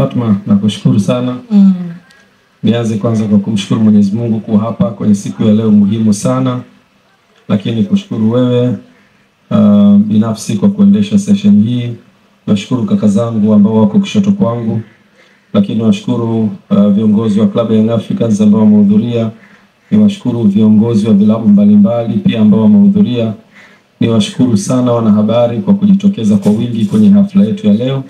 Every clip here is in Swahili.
Fatma, nakushukuru sana. Nianze kwanza kwa kumshukuru Mwenyezi Mungu kuwa hapa kwenye siku ya leo muhimu sana, lakini kushukuru wewe binafsi kwa kuendesha session hii. Nashukuru kaka zangu ambao wako kushoto kwangu, lakini nashukuru viongozi wa Club Young Africans ambao wamehudhuria. Niwashukuru viongozi wa vilabu mbalimbali pia ambao wamehudhuria. Niwashukuru sana wanahabari kwa kujitokeza kwa wingi kwenye hafla yetu ya leo.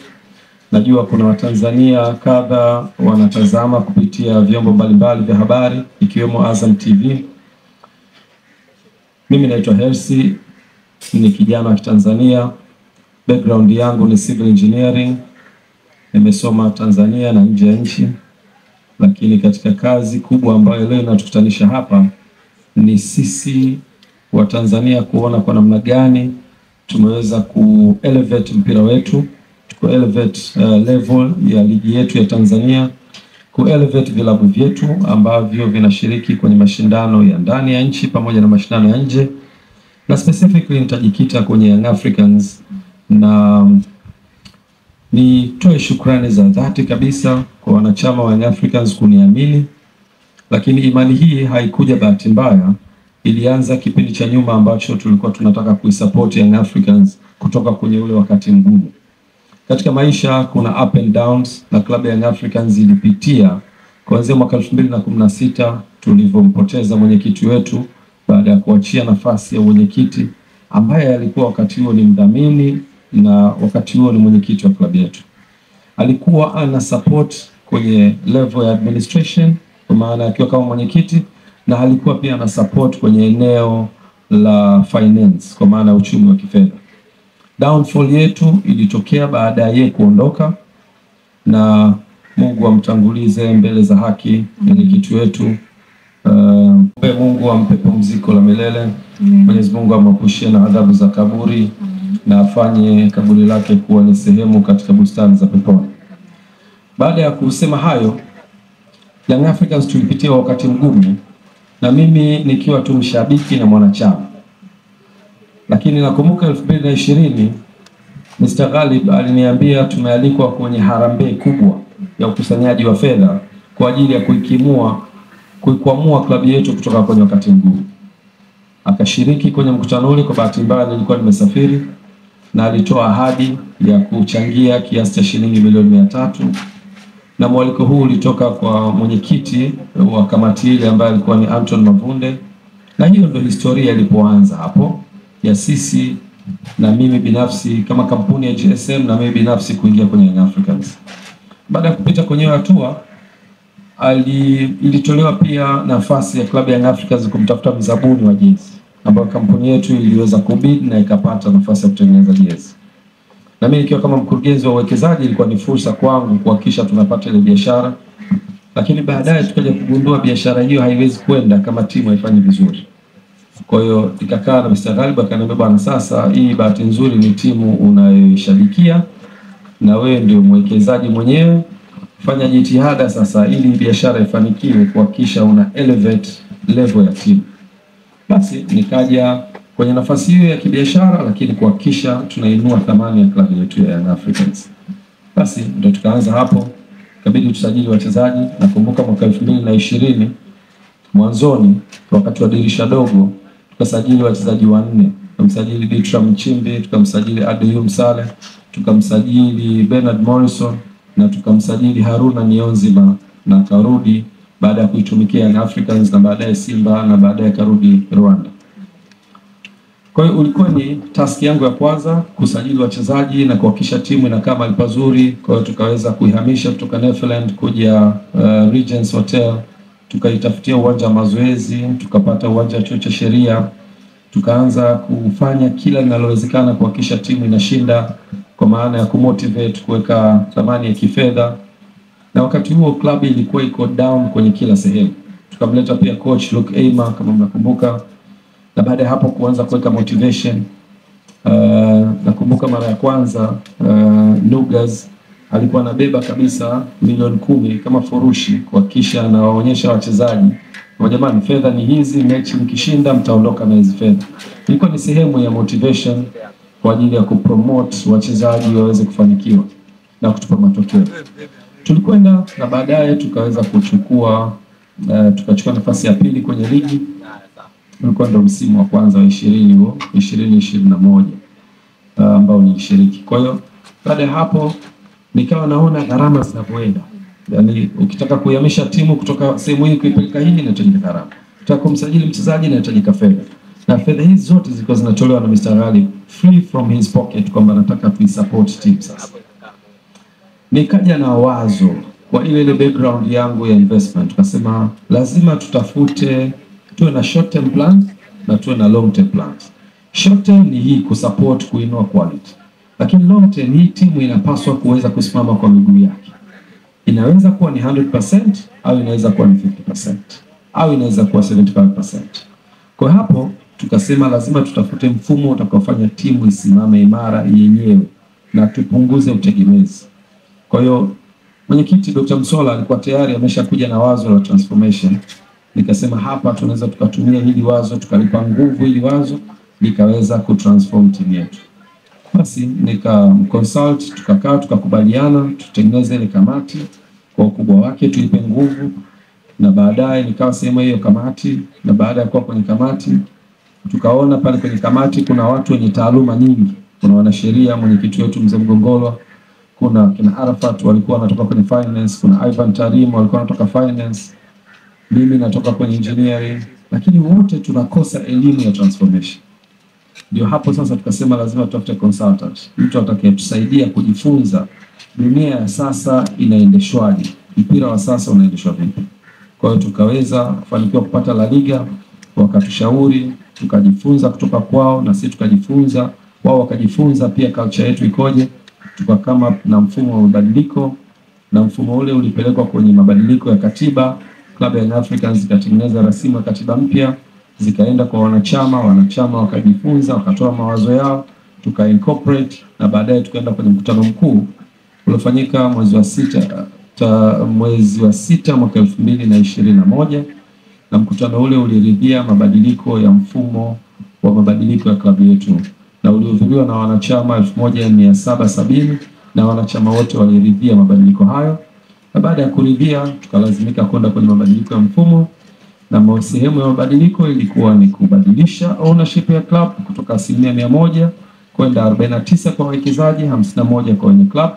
Najua kuna Watanzania kadha wanatazama kupitia vyombo mbalimbali vya habari ikiwemo Azam TV. Mimi naitwa Hersi, ni kijana wa Tanzania. Background yangu ni civil engineering. Nimesoma Tanzania na nje ya nchi. Lakini katika kazi kubwa ambayo leo inatukutanisha hapa ni sisi wa Tanzania kuona kwa namna gani tumeweza ku-elevate mpira wetu, ku-elevate level ya ligi yetu ya Tanzania, ku-elevate vilabu vyetu ambavyo vinashiriki kwenye mashindano ya ndani ya nchi pamoja na mashindano ya nje. Na specifically nitajikita kwenye Young Africans, na nitoe shukrani za dhati kabisa kwa wanachama wa Young Africans kuniamini. Lakini imani hii haikuja bahati mbaya. Ilianza kipindi cha nyuma ambacho tulikuwa tunataka kuisupport Young Africans kutoka kwenye ule wakati mgumu. Katika maisha kuna up and downs, na Club Young Africans ilipitia kuanzia mwaka 2016 tulivyompoteza mwenyekiti wetu baada ya kuachia nafasi ya mwenyekiti ambaye alikuwa wakati huo ni mdhamini na wakati huo ni mwenyekiti wa klabu yetu. Alikuwa ana support kwenye level ya administration kwa maana akiwa kama mwenyekiti, na alikuwa pia ana support kwenye eneo la finance kwa maana uchumi wa kifedha. Downfall yetu ilitokea baada ya yeye kuondoka, na Mungu amtangulize mbele za haki mwenyekiti wetu. Mungu ampe pumziko la milele. Mwenyezi Mungu amwapushie na adhabu za kaburi, na afanye kaburi lake kuwa ni sehemu katika bustani za peponi. Baada ya kusema hayo, Young Africans tulipitia wakati mgumu, na mimi nikiwa tu mshabiki na mwanachama. Lakini nakumbuka 2020 Mr. Ghalib aliniambia tumealikwa kwenye harambee kubwa ya ukusanyaji wa fedha kwa ajili ya kuikwamua klabu yetu kutoka kwenye wakati mgumu. Akashiriki kwenye mkutano ule. Kwa bahati mbaya nilikuwa nimesafiri, na alitoa ahadi ya kuchangia kiasi cha shilingi milioni 300, na mwaliko huu ulitoka kwa mwenyekiti wa kamati ile ambaye alikuwa ni Anton Mavunde. Na hiyo ndio historia ilipoanza hapo ya sisi na mimi binafsi kama kampuni ya GSM na mimi binafsi kuingia kwenye Young Africans. Baada ya kupita kwenye hatua, ilitolewa pia nafasi ya klabu ya Young Africans kumtafuta mzabuni wa jezi, ambayo kampuni yetu iliweza kubid na ikapata nafasi ya kutengeneza jezi. Na mimi nikiwa kama mkurugenzi wa uwekezaji, ilikuwa ni fursa kwangu kuhakikisha tunapata ile biashara. Lakini baadaye tukaja kugundua biashara hiyo haiwezi kwenda kama timu haifanyi vizuri. Kwa hiyo nikakaa na Mr. Ghalib akaniambia, bwana, sasa hii bahati nzuri ni timu unayoshabikia na wewe ndio mwekezaji mwenyewe. Fanya jitihada sasa ili biashara ifanikiwe kuhakikisha una elevate level ya timu. Basi nikaja kwenye nafasi hiyo ya kibiashara, lakini kuhakikisha tunainua thamani ya klabu yetu ya Young Africans. Basi ndio tukaanza hapo, kabidi tusajili wachezaji. Nakumbuka mwaka 2020 mwanzoni, wakati wa dirisha dogo, tukasajili wachezaji 4. Tukamsajili Bertrand Mchimbi, tukamsajili Adeum Saleh, tukamsajili Bernard Morrison, na tukamsajili Haruna Niyonzima, na karudi baada ya kuitumikia Young Africans na baadaye Simba na baadaye karudi Rwanda. Kwa hiyo ulikuwa ni task yangu ya kwanza kusajili wachezaji na kuhakikisha timu inakaa mahali pazuri. Kwa hiyo tukaweza kuihamisha kutoka Netherlands kuja Regents Hotel, tukaitafutia uwanja wa mazoezi, tukapata uwanja wa chuo cha sheria. Tukaanza kufanya kila linalowezekana kuhakikisha timu inashinda, kwa maana ya kumotivate, kuweka thamani ya kifedha. Na wakati huo klabu ilikuwa iko down kwenye kila sehemu. Tukamleta pia coach Luke Ayma kama mnakumbuka, na baada ya hapo kuanza kuweka motivation. Nakumbuka mara ya kwanza Nugas alikuwa anabeba kabisa milioni 10 kama furushi kuhakikisha anawaonyesha wachezaji, kwa jamani, fedha ni hizi, mechi mkishinda mtaondoka na hizi fedha. Ilikuwa ni sehemu ya motivation kwa ajili ya kupromote wachezaji waweze kufanikiwa na kutupa matokeo. tulikwenda na baadaye tukaweza kuchukua tukachukua nafasi ya pili kwenye ligi. Ulikuwa ndo msimu wa kwanza wa 2021 ambao nilishiriki. Kwa hiyo baada ya hapo nikawa naona gharama zinavyoenda. Yaani ukitaka kuihamisha timu kutoka sehemu hii kuipeleka hii inahitajika gharama. Ukitaka kumsajili mchezaji inahitajika fedha. Na fedha hizi zote zilikuwa zinatolewa na Mr. Ghali free from his pocket, kwamba nataka tuisupport team sasa. Nikaja na wazo kwa ile background yangu ya investment, tukasema lazima tutafute, tuwe na short term plan na tuwe na long term plans. Short term ni hii kusupport, kuinua quality. Lakini long term hii timu inapaswa kuweza kusimama kwa miguu yake. Inaweza kuwa ni 100% au inaweza kuwa ni 50% au inaweza kuwa 75%. Kwa hapo tukasema lazima tutafute mfumo utakaofanya timu isimame imara yenyewe na tupunguze utegemezi. Kwa hiyo mwenyekiti Dr. Msola alikuwa tayari ameshakuja na wazo la transformation. Nikasema hapa tunaweza tukatumia hili wazo, tukalipa nguvu hili wazo likaweza kutransform timu yetu. Basi nikamconsult, tukakaa tukakubaliana tutengeneze ile kamati kwa ukubwa wake, tuipe nguvu, na baadaye nikawa sehemu hiyo kamati. Na baada ya kuwa kwenye kamati tukaona pale kwenye kamati kuna watu wenye taaluma nyingi. Kuna wanasheria, mwenyekiti wetu Mzee Mgongolwa, kuna kina Arafat walikuwa wanatoka kwenye finance, kuna Ivan Tarim walikuwa wanatoka finance, mimi natoka kwenye engineering, lakini wote tunakosa elimu ya transformation. Ndio hapo sasa tukasema lazima tutafute consultant, mtu atakayetusaidia kujifunza dunia ya sasa inaendeshwaje, mpira wa sasa unaendeshwa vipi. Kwa hiyo tukaweza kufanikiwa kupata La Liga, wakatushauri, tukajifunza kutoka kwao na sisi tukajifunza, wao wakajifunza pia culture yetu ikoje. Tukakama na mfumo wa mabadiliko, na mfumo ule ulipelekwa kwenye mabadiliko ya katiba. Club ya Young Africans zikatengeneza rasimu ya katiba mpya, zikaenda kwa wanachama wakajifunza, wakatoa mawazo yao, tuka incorporate, na baadaye tukaenda kwenye mkutano mkuu uliofanyika mwezi wa sita mwaka 2021, na mkutano ule uliridhia mabadiliko ya mfumo wa mabadiliko ya klabu yetu, na ulihudhuriwa na wanachama 1770 na wanachama wote waliridhia mabadiliko hayo. Na baada ya kuridhia tukalazimika kwenda kwenye mabadiliko ya mfumo, na sehemu ya mabadiliko ilikuwa ni kubadilisha ownership ya club kutoka 100% kwenda 49 kwa wawekezaji, 51 kwa wenye club.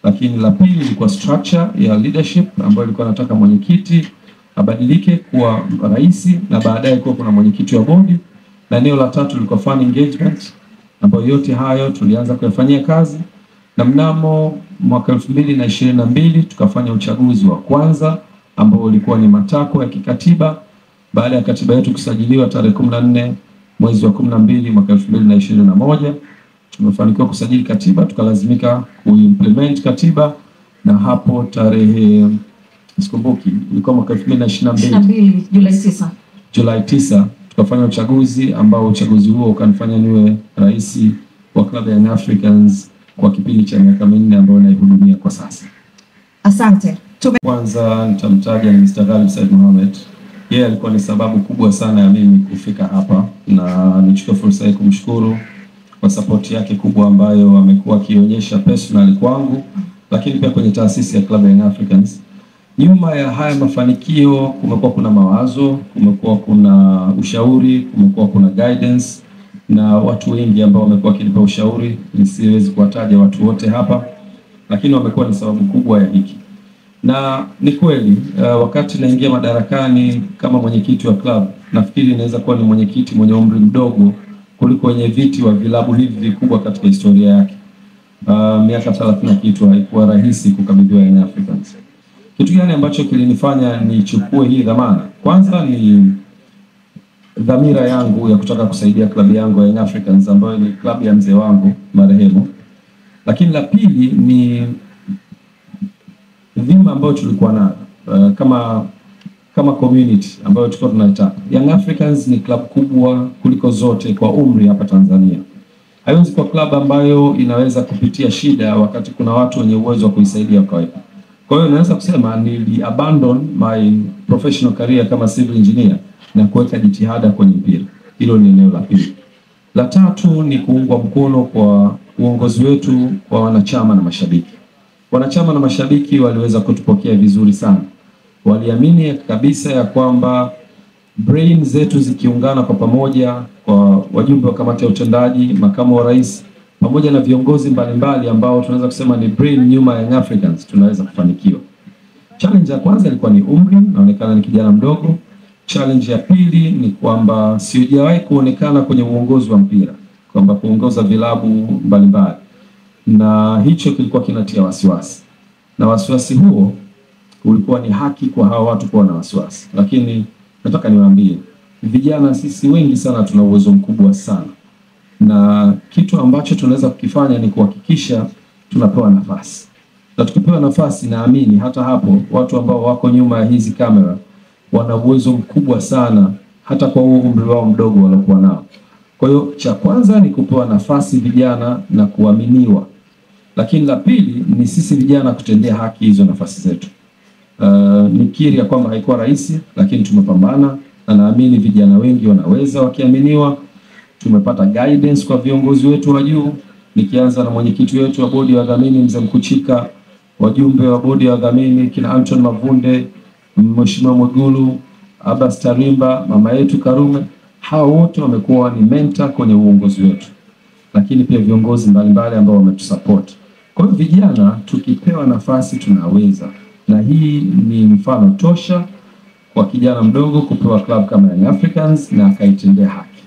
Lakini la pili ilikuwa structure ya leadership ambayo ilikuwa nataka mwenyekiti abadilike kuwa rais na baadaye kuwa kuna mwenyekiti wa bodi, na eneo la tatu lilikuwa fan engagement, ambayo yote hayo tulianza kuyafanyia kazi. Na mnamo mwaka 2022 tukafanya uchaguzi wa kwanza ambao ulikuwa ni matakwa ya kikatiba. Baada ya katiba yetu kusajiliwa tarehe 14 mwezi wa 12 mwaka 2021, tumefanikiwa kusajili katiba, tukalazimika kuimplement katiba, na hapo tarehe sikumbuki ilikuwa mwaka 2022 Julai 9 tukafanya uchaguzi, ambao uchaguzi huo ukanifanya niwe rais wa Club ya Young Africans kwa kipindi cha miaka 4 ambayo naihudumia kwa sasa. Asante. Kwanza nitamtaja ni Mr. Ghalib Said Mohamed. Yeye alikuwa ni sababu kubwa sana ya mimi kufika hapa, na nichukue fursa hii kumshukuru kwa support yake kubwa ambayo amekuwa akionyesha personally kwangu, lakini pia kwenye taasisi ya Club ya Young Africans. Nyuma ya haya mafanikio kumekuwa kuna mawazo, kumekuwa kuna ushauri, kumekuwa kuna guidance, na watu wengi ambao wamekuwa wakinipa ushauri. Nisiwezi kuwataja watu wote hapa, lakini wamekuwa ni sababu kubwa ya hiki. Na ni kweli wakati naingia madarakani kama mwenyekiti wa club, nafikiri inaweza kuwa ni mwenyekiti mwenye umri mdogo kuliko wenye viti wa vilabu hivi vikubwa katika historia yake. Miaka 30 kitu haikuwa rahisi kukabidhiwa Young Africans. Kitu gani ambacho kilinifanya nichukue hii dhamana? Kwanza ni dhamira yangu ya kutaka kusaidia klabu yangu ya Young Africans ambayo ni klabu ya mzee wangu marehemu. Lakini la pili ni dhima ambayo tulikuwa nayo kama community ambayo tulikuwa tunaitaka. Young Africans ni klabu kubwa kuliko zote kwa umri hapa Tanzania. Haiwezi kwa klabu ambayo inaweza kupitia shida wakati kuna watu wenye uwezo wa kuisaidia kwa hiyo. Kwa hiyo naweza kusema nili abandon my professional career kama civil engineer na kuweka jitihada kwenye mpira. Hilo ni eneo la pili. La tatu ni kuungwa mkono kwa uongozi wetu kwa wanachama na mashabiki. Wanachama na mashabiki waliweza kutupokea vizuri sana. Waliamini kabisa ya kwamba brain zetu zikiungana kwa pamoja, kwa wajumbe wa kamati ya utendaji, makamu wa rais, pamoja na viongozi mbalimbali ambao tunaweza kusema ni brain nyuma ya Young Africans, tunaweza kufanikiwa. Challenge ya kwanza ilikuwa ni umri, naonekana ni kijana mdogo. Challenge ya pili ni kwamba sijawahi kuonekana kwenye uongozi wa mpira, kwamba kuongoza vilabu mbalimbali. Na hicho kilikuwa kinatia wasiwasi. Na wasiwasi huo ulikuwa ni haki kwa hawa watu kuwa na wasiwasi. Lakini nataka niwaambie, vijana sisi wengi sana tuna uwezo mkubwa sana. Na kitu ambacho tunaweza kukifanya ni kuhakikisha tunapewa nafasi. Na tukipewa nafasi, naamini hata hapo watu ambao wako nyuma ya hizi kamera wana uwezo mkubwa sana hata kwa umri wao mdogo waliokuwa nao. Kwa hiyo cha kwanza ni kupewa nafasi vijana na kuaminiwa. Lakini la pili ni sisi vijana kutendea haki hizo nafasi zetu. Nikiri ya kwamba haikuwa rahisi, lakini tumepambana na naamini vijana wengi wanaweza wakiaminiwa. Tumepata guidance kwa viongozi wetu wa juu, nikianza na mwenyekiti wetu wa bodi ya wadhamini Mzee Mkuchika, wajumbe wa bodi ya wadhamini kina Anton Mavunde, Mheshimiwa Mwigulu, Abbas Tarimba, mama yetu Karume. Hao wote wamekuwa ni mentor kwenye uongozi wetu, lakini pia viongozi mbalimbali ambao wametusupport. Kwa hiyo vijana tukipewa nafasi tunaweza, na hii ni mfano tosha kwa kijana mdogo kupewa club kama Young Africans na akaitendea haki.